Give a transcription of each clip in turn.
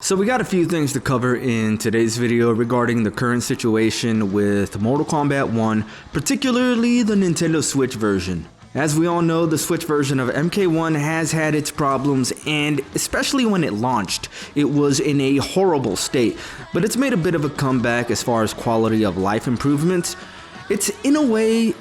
So we got a few things to cover in today's video regarding the current situation with Mortal Kombat 1, particularly the Nintendo Switch version. As we all know, the Switch version of MK1 has had its problems, and especially when it launched, it was in a horrible state, but it's made a bit of a comeback as far as quality of life improvements. It's in a way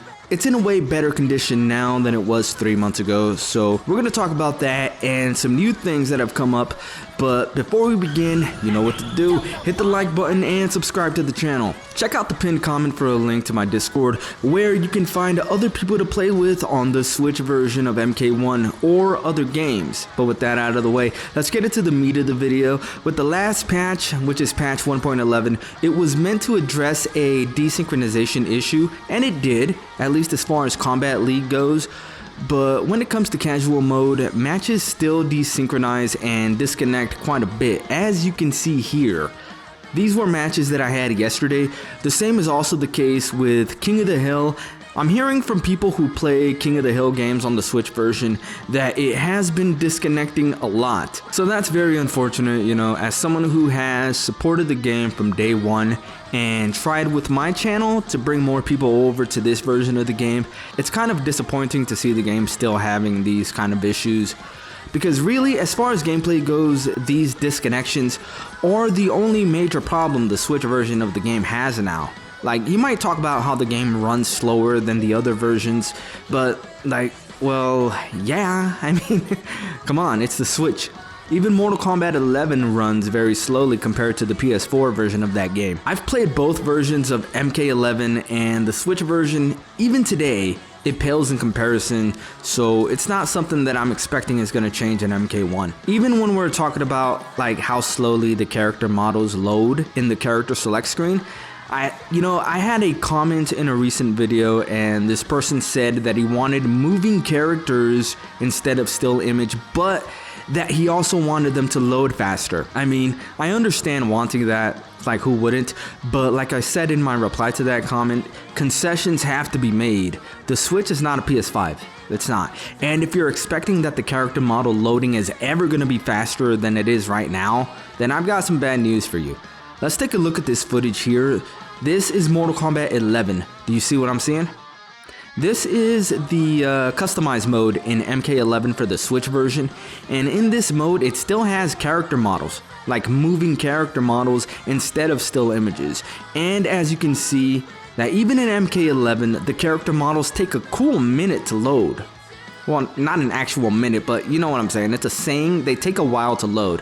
better condition now than it was 3 months ago, so we're going to talk about that and some new things that have come up. But before we begin, you know what to do. Hit the like button and subscribe to the channel. Check out the pinned comment for a link to my Discord, where you can find other people to play with on the Switch version of MK1 or other games. But with that out of the way, let's get into the meat of the video. With the last patch, which is patch 1.11, it was meant to address a desynchronization issue, and it did, at least as far as Combat League goes. But when it comes to casual mode, matches still desynchronize and disconnect quite a bit, as you can see here. These were matches that I had yesterday. The same is also the case with King of the Hill. I'm hearing from people who play King of the Hill games on the Switch version that it has been disconnecting a lot. So that's very unfortunate, you know, as someone who has supported the game from day one and tried with my channel to bring more people over to this version of the game. It's kind of disappointing to see the game still having these kind of issues, because really, as far as gameplay goes, these disconnections are the only major problem the Switch version of the game has now. Like, you might talk about how the game runs slower than the other versions, but like, well, yeah, I mean, come on, it's the Switch. Even Mortal Kombat 11 runs very slowly compared to the PS4 version of that game. I've played both versions of MK11, and the Switch version, even today, it pales in comparison, so it's not something that I'm expecting is going to change in MK1. Even when we're talking about like how slowly the character models load in the character select screen, I had a comment in a recent video, and this person said that he wanted moving characters instead of still image, but that he also wanted them to load faster. I mean, I understand wanting that, like who wouldn't, but like I said in my reply to that comment, concessions have to be made. The Switch is not a PS5. It's not. And if you're expecting that the character model loading is ever going to be faster than it is right now, then I've got some bad news for you. Let's take a look at this footage here. This is Mortal Kombat 11. Do you see what I'm seeing? This is the customized mode in MK11 for the Switch version, and in this mode it still has character models, like moving character models instead of still images. And as you can see, that even in MK11, the character models take a cool minute to load. Well, not an actual minute, but you know what I'm saying. It's a saying, they take a while to load.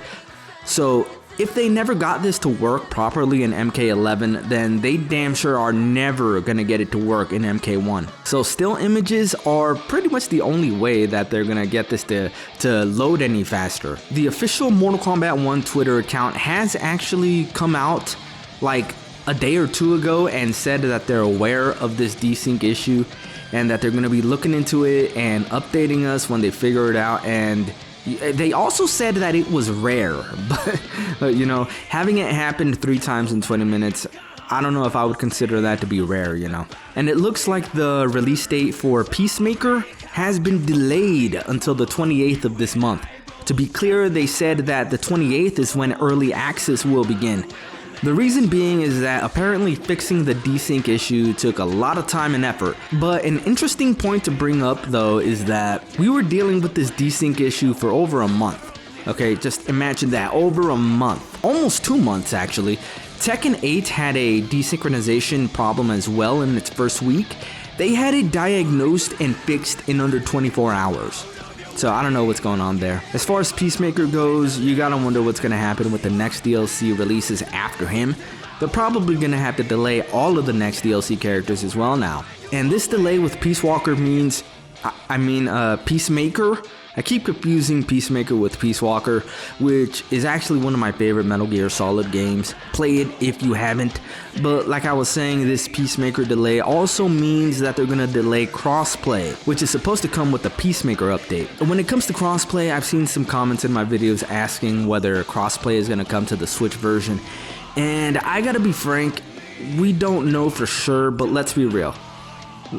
So if they never got this to work properly in MK11, then they damn sure are never gonna get it to work in MK1. So still images are pretty much the only way that they're gonna get this to load any faster. The official Mortal Kombat 1 Twitter account has actually come out like a day or two ago and said that they're aware of this desync issue and that they're gonna be looking into it and updating us when they figure it out. And they also said that it was rare, but you know, having it happen 3 times in 20 minutes, I don't know if I would consider that to be rare, you know. And it looks like the release date for Peacemaker has been delayed until the 28th of this month. To be clear, they said that the 28th is when early access will begin. The reason being is that apparently fixing the desync issue took a lot of time and effort. But an interesting point to bring up though is that we were dealing with this desync issue for over a month. Okay, just imagine that, over a month. Almost 2 months actually. Tekken 8 had a desynchronization problem as well in its first week. They had it diagnosed and fixed in under 24 hours. So I don't know what's going on there. As far as Peacemaker goes, you gotta wonder what's gonna happen with the next DLC releases after him. They're probably gonna have to delay all of the next DLC characters as well now. And this delay with Peace Walker means, Peacemaker. I keep confusing Peacemaker with Peace Walker, which is actually one of my favorite Metal Gear Solid games. Play it if you haven't. But like I was saying, this Peacemaker delay also means that they're gonna delay crossplay, which is supposed to come with the Peacemaker update. When it comes to crossplay, I've seen some comments in my videos asking whether crossplay is gonna come to the Switch version. And I gotta be frank, we don't know for sure, but let's be real.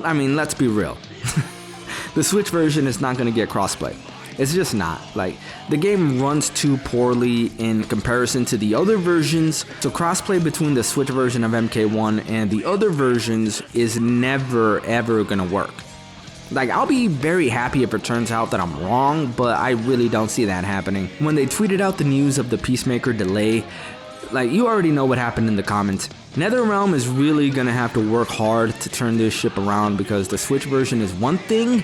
I mean, let's be real. The Switch version is not gonna get crossplay. It's just not. Like, the game runs too poorly in comparison to the other versions, so crossplay between the Switch version of MK1 and the other versions is never ever gonna work. Like, I'll be very happy if it turns out that I'm wrong, but I really don't see that happening. When they tweeted out the news of the Peacemaker Delay, like, you already know what happened in the comments. NetherRealm is really gonna have to work hard to turn this ship around, because the Switch version is one thing,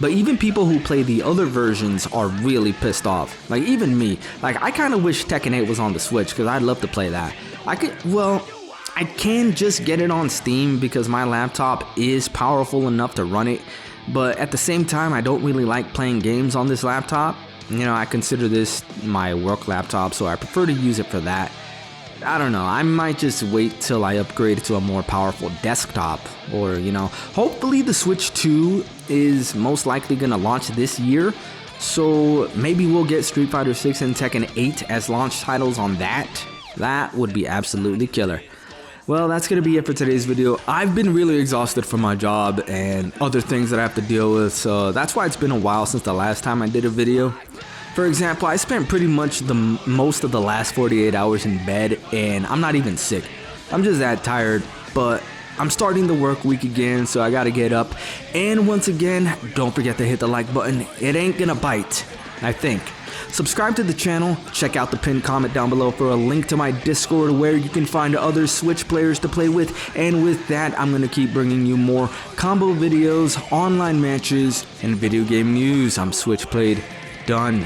but even people who play the other versions are really pissed off. Like, even me. Like, I kinda wish Tekken 8 was on the Switch, because I'd love to play that. I can just get it on Steam because my laptop is powerful enough to run it, but at the same time, I don't really like playing games on this laptop. You know, I consider this my work laptop, so I prefer to use it for that. I don't know, I might just wait till I upgrade to a more powerful desktop, or, you know, hopefully the Switch 2 is most likely gonna launch this year, so maybe we'll get Street Fighter 6 and Tekken 8 as launch titles on that. That would be absolutely killer. Well, that's gonna be it for today's video. I've been really exhausted from my job and other things that I have to deal with, so that's why it's been a while since the last time I did a video. For example, I spent pretty much most of the last 48 hours in bed, and I'm not even sick. I'm just that tired, but I'm starting the work week again, so I gotta get up. And once again, don't forget to hit the like button. It ain't gonna bite, I think. Subscribe to the channel, check out the pinned comment down below for a link to my Discord where you can find other Switch players to play with, and with that, I'm gonna keep bringing you more combo videos, online matches, and video game news. I'm Switch Played. Done.